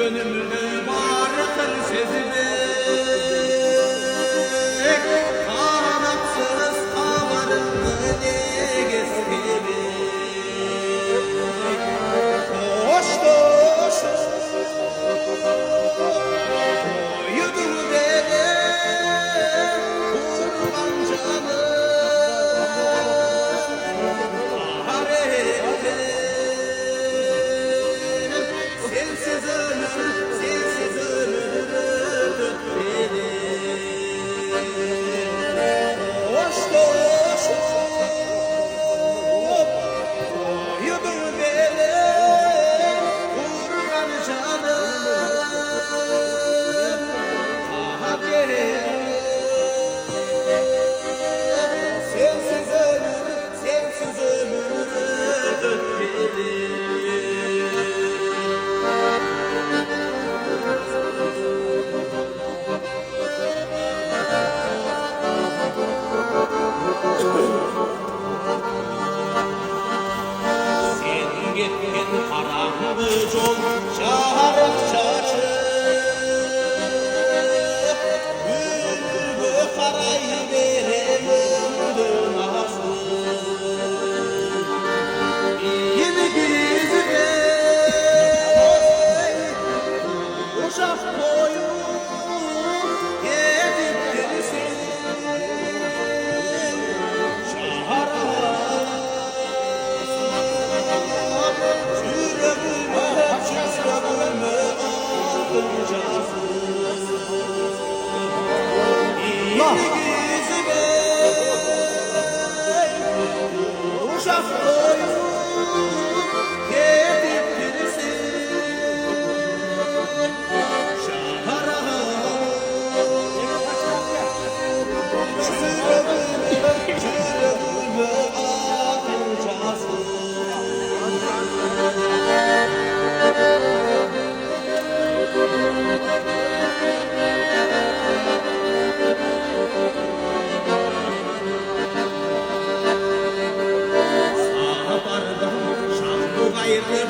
gönüllü barkın sezmek kanapsız kavarını neges gibi hoş hoş uyudum beni kurban canım sensiz ölür beni hoş hoş uyudum beni kurban canım sensiz ölür beni sen gittin karanlığı yol çağırıp şaşıp gülgü karayı veremedin aslı yeni gizli uşak boyu gidip gelsin uşak boyu gidip gelsin şahara çürüme ağırcasın Sağa vardım şanlı gayrı